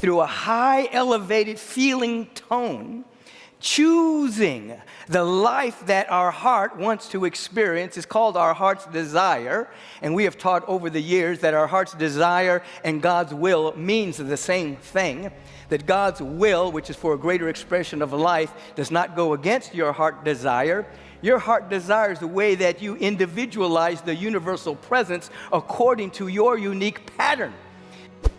through a high elevated feeling tone, choosing the life that our heart wants to experience is called our heart's desire. And we have taught over the years that our heart's desire and God's will means the same thing. That God's will, which is for a greater expression of life, does not go against your heart desire. Your heart desires the way that you individualize the universal presence according to your unique pattern.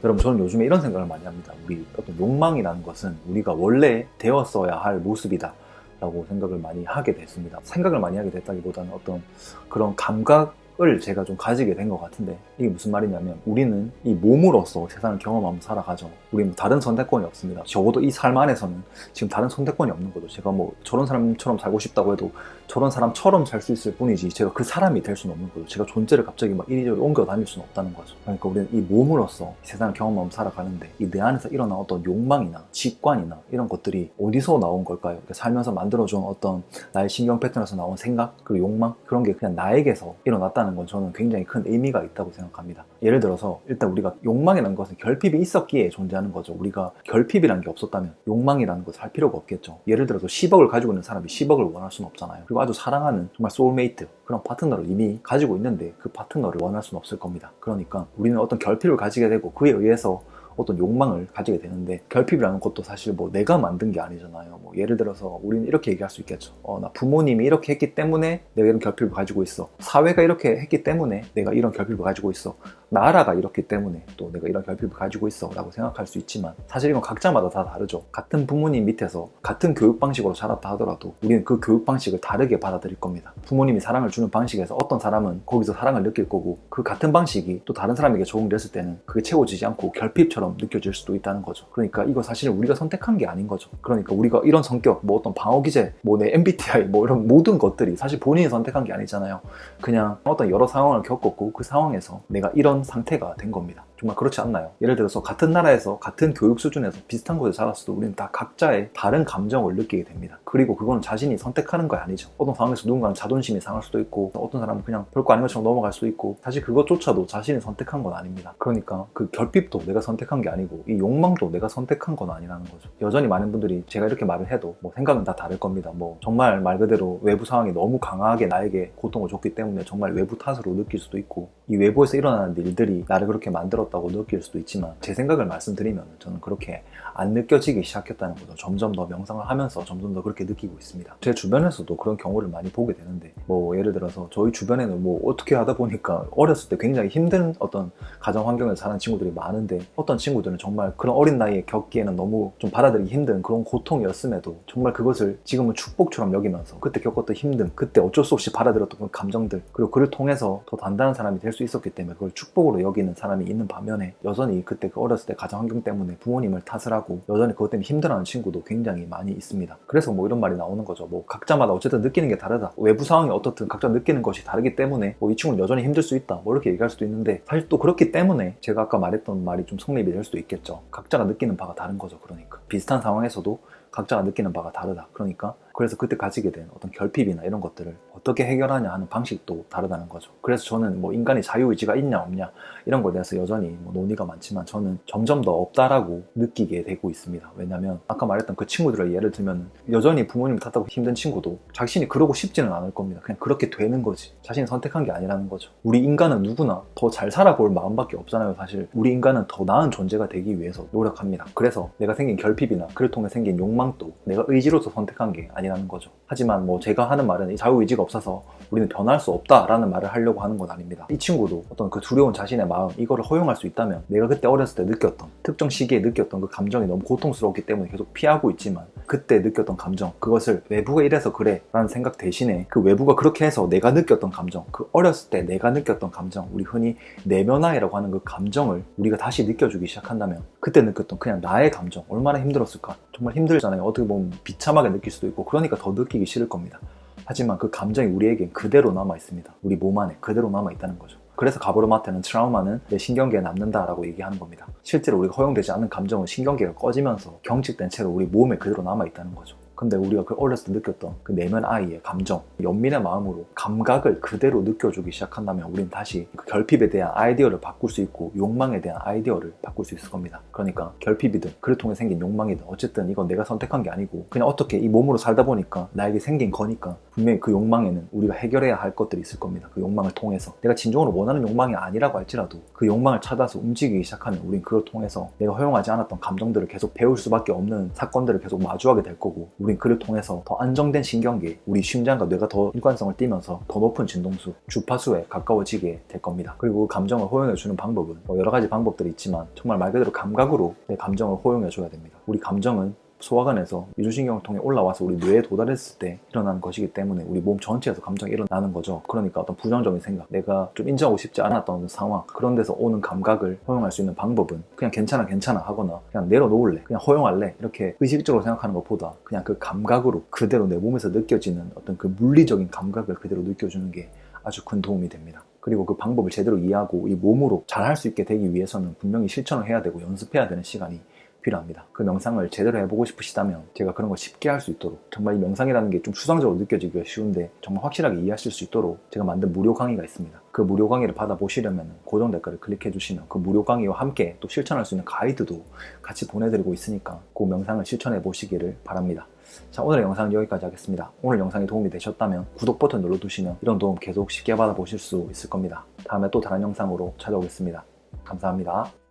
여러분, 저는 요즘에 이런 생각을 많이 합니다. 우리 어떤 욕망이라는 것은 우리가 원래 되었어야 할 모습이다 라고 생각을 많이 하게 됐습니다. 생각을 많이 하게 됐다기보다는 어떤 그런 감각을 제가 좀 가지게 된 것 같은데, 이게 무슨 말이냐면 우리는 이 몸으로서 세상을 경험하면서 살아가죠. 우리는 다른 선택권이 없습니다. 적어도 이 삶 안에서는 지금 다른 선택권이 없는 거죠. 제가 뭐 저런 사람처럼 살고 싶다고 해도 저런 사람처럼 살 수 있을 뿐이지 제가 그 사람이 될 수는 없는 거죠. 제가 존재를 갑자기 막 이리저리 옮겨 다닐 수는 없다는 거죠. 그러니까 우리는 이 몸으로서 세상을 경험하면서 살아가는데, 이 내 안에서 일어난 어떤 욕망이나 직관이나 이런 것들이 어디서 나온 걸까요? 살면서 만들어준 어떤 나의 신경 패턴에서 나온 생각, 그리고 욕망, 그런 게 그냥 나에게서 일어났다는 건 저는 굉장히 큰 의미가 있다고 생각합니다. 예를 들어서 일단 우리가 욕망이라는 것은 결핍이 있었기에 존재하는 거죠. 우리가 결핍이라는 게 없었다면 욕망이라는 것을 할 필요가 없겠죠. 예를 들어서 10억을 가지고 있는 사람이 10억을 원할 수는 없잖아요. 그리고 아주 사랑하는 정말 소울메이트, 그런 파트너를 이미 가지고 있는데 그 파트너를 원할 수는 없을 겁니다. 그러니까 우리는 어떤 결핍을 가지게 되고 그에 의해서 어떤 욕망을 가지게 되는데, 결핍이라는 것도 사실 뭐 내가 만든 게 아니잖아요. 뭐 예를 들어서 우리는 이렇게 얘기할 수 있겠죠. 나 부모님이 이렇게 했기 때문에 내가 이런 결핍을 가지고 있어. 사회가 이렇게 했기 때문에 내가 이런 결핍을 가지고 있어. 나라가 이렇기 때문에 또 내가 이런 결핍을 가지고 있어 라고 생각할 수 있지만, 사실 이건 각자마다 다 다르죠. 같은 부모님 밑에서 같은 교육 방식으로 자랐다 하더라도 우리는 그 교육 방식을 다르게 받아들일 겁니다. 부모님이 사랑을 주는 방식에서 어떤 사람은 거기서 사랑을 느낄 거고, 그 같은 방식이 또 다른 사람에게 적용됐을 때는 그게 채워지지 않고 결핍처럼 느껴질 수도 있다는 거죠. 그러니까 이거 사실 우리가 선택한 게 아닌 거죠. 그러니까 우리가 이런 성격, 뭐 어떤 방어 기제, 뭐 내 MBTI, 뭐 이런 모든 것들이 사실 본인이 선택한 게 아니잖아요. 그냥 어떤 여러 상황을 겪었고 그 상황에서 내가 이런 상태가 된 겁니다. 정말 그렇지 않나요? 예를 들어서 같은 나라에서 같은 교육 수준에서 비슷한 곳에 자랐어도 우리는 다 각자의 다른 감정을 느끼게 됩니다. 그리고 그건 자신이 선택하는 거 아니죠. 어떤 상황에서 누군가는 자존심이 상할 수도 있고, 어떤 사람은 그냥 별거 아닌 것처럼 넘어갈 수도 있고, 사실 그것조차도 자신이 선택한 건 아닙니다. 그러니까 그 결핍도 내가 선택한 게 아니고 이 욕망도 내가 선택한 건 아니라는 거죠. 여전히 많은 분들이 제가 이렇게 말을 해도 뭐 생각은 다 다를 겁니다. 뭐 정말 말 그대로 외부 상황이 너무 강하게 나에게 고통을 줬기 때문에 정말 외부 탓으로 느낄 수도 있고, 이 외부에서 일어나는 일들이 나를 그렇게 만들었다고 느낄 수도 있지만, 제 생각을 말씀드리면 저는 그렇게 안 느껴지기 시작했다는 거죠. 점점 더 명상을 하면서 점점 더 그렇게 느끼고 있습니다. 제 주변에서도 그런 경우를 많이 보게 되는데, 뭐 예를 들어서 저희 주변에는 뭐 어떻게 하다 보니까 어렸을 때 굉장히 힘든 어떤 가정 환경에서 자란 친구들이 많은데, 어떤 친구들은 정말 그런 어린 나이에 겪기에는 너무 좀 받아들이기 힘든 그런 고통이었음에도 정말 그것을 지금은 축복처럼 여기면서 그때 겪었던 힘듦, 그때 어쩔 수 없이 받아들였던 그런 감정들, 그리고 그를 통해서 더 단단한 사람이 될 수 있었기 때문에 그걸 축복으로 여기는 사람이 있는 반면에, 여전히 그때 그 어렸을 때 가정 환경 때문에 부모님을 탓을 하고 여전히 그것 때문에 힘들어하는 친구도 굉장히 많이 있습니다. 그래서 뭐 이런 말이 나오는 거죠. 뭐 각자마다 어쨌든 느끼는 게 다르다, 외부 상황이 어떻든 각자 느끼는 것이 다르기 때문에 뭐 이 친구는 여전히 힘들 수 있다, 뭐 이렇게 얘기할 수도 있는데, 사실 또 그렇기 때문에 제가 아까 말했던 말이 좀 성립이 될 수도 있겠죠. 각자가 느끼는 바가 다른 거죠. 그러니까 비슷한 상황에서도 각자가 느끼는 바가 다르다. 그러니까 그래서 그때 가지게 된 어떤 결핍이나 이런 것들을 어떻게 해결하냐 하는 방식도 다르다는 거죠. 그래서 저는 뭐 인간이 자유의지가 있냐 없냐 이런 거에 대해서 여전히 뭐 논의가 많지만, 저는 점점 더 없다라고 느끼게 되고 있습니다. 왜냐면 아까 말했던 그 친구들의 예를 들면, 여전히 부모님 탓하고 힘든 친구도 자신이 그러고 싶지는 않을 겁니다. 그냥 그렇게 되는 거지, 자신이 선택한 게 아니라는 거죠. 우리 인간은 누구나 더 잘 살아볼 마음밖에 없잖아요. 사실 우리 인간은 더 나은 존재가 되기 위해서 노력합니다. 그래서 내가 생긴 결핍이나 그를 통해 생긴 욕망도 내가 의지로서 선택한 게 아니라는 거죠. 하지만 뭐 제가 하는 말은 이 자유의지가 없어서 우리는 변할 수 없다라는 말을 하려고 하는 건 아닙니다. 이 친구도 어떤 그 두려운 자신의 마음, 이거를 허용할 수 있다면, 내가 그때 어렸을 때 느꼈던, 특정 시기에 느꼈던 그 감정이 너무 고통스러웠기 때문에 계속 피하고 있지만, 그때 느꼈던 감정, 그것을 외부가 이래서 그래 라는 생각 대신에 그 외부가 그렇게 해서 내가 느꼈던 감정, 그 어렸을 때 내가 느꼈던 감정, 우리 흔히 내면화이라고 하는 그 감정을 우리가 다시 느껴주기 시작한다면, 그때 느꼈던 그냥 나의 감정, 얼마나 힘들었을까. 정말 힘들잖아요. 어떻게 보면 비참하게 느낄 수도 있고, 그러니까 더 느끼기 싫을 겁니다. 하지만 그 감정이 우리에겐 그대로 남아 있습니다. 우리 몸 안에 그대로 남아 있다는 거죠. 그래서 가브르마테는 트라우마는 내 신경계에 남는다라고 얘기하는 겁니다. 실제로 우리가 허용되지 않는 감정은 신경계가 꺼지면서 경직된 채로 우리 몸에 그대로 남아 있다는 거죠. 근데 우리가 그 어렸을 때 느꼈던 그 내면 아이의 감정, 연민의 마음으로 감각을 그대로 느껴주기 시작한다면 우린 다시 그 결핍에 대한 아이디어를 바꿀 수 있고 욕망에 대한 아이디어를 바꿀 수 있을 겁니다. 그러니까 결핍이든 그를 통해 생긴 욕망이든 어쨌든 이건 내가 선택한 게 아니고 그냥 어떻게 이 몸으로 살다 보니까 나에게 생긴 거니까 분명히 그 욕망에는 우리가 해결해야 할 것들이 있을 겁니다. 그 욕망을 통해서 내가 진정으로 원하는 욕망이 아니라고 할지라도 그 욕망을 찾아서 움직이기 시작하면 우린 그걸 통해서 내가 허용하지 않았던 감정들을 계속 배울 수밖에 없는 사건들을 계속 마주하게 될 거고 우린 그를 통해서 더 안정된 신경계, 우리 심장과 뇌가 더 일관성을 띠면서 더 높은 진동수, 주파수에 가까워지게 될 겁니다. 그리고 그 감정을 호용해주는 방법은 여러 가지 방법들이 있지만 정말 말 그대로 감각으로 내 감정을 호용해줘야 됩니다. 우리 감정은 소화관에서 이주신경을 통해 올라와서 우리 뇌에 도달했을 때 일어나는 것이기 때문에 우리 몸 전체에서 감정이 일어나는 거죠. 그러니까 어떤 부정적인 생각, 내가 좀 인정하고 싶지 않았던 상황, 그런 데서 오는 감각을 허용할 수 있는 방법은 그냥 괜찮아 하거나 그냥 내려놓을래, 그냥 허용할래 이렇게 의식적으로 생각하는 것보다 그냥 그 감각으로 그대로 내 몸에서 느껴지는 어떤 그 물리적인 감각을 그대로 느껴주는 게 아주 큰 도움이 됩니다. 그리고 그 방법을 제대로 이해하고 이 몸으로 잘 할 수 있게 되기 위해서는 분명히 실천을 해야 되고 연습해야 되는 시간이 필요합니다. 그 명상을 제대로 해보고 싶으시다면 제가 그런 걸 쉽게 할 수 있도록, 정말 이 명상이라는 게 좀 추상적으로 느껴지기가 쉬운데 정말 확실하게 이해하실 수 있도록 제가 만든 무료 강의가 있습니다. 그 무료 강의를 받아보시려면 고정 댓글을 클릭해 주시면 그 무료 강의와 함께 또 실천할 수 있는 가이드도 같이 보내드리고 있으니까 그 명상을 실천해 보시기를 바랍니다. 자, 오늘의 영상은 여기까지 하겠습니다. 오늘 영상이 도움이 되셨다면 구독 버튼 눌러두시면 이런 도움 계속 쉽게 받아보실 수 있을 겁니다. 다음에 또 다른 영상으로 찾아오겠습니다. 감사합니다.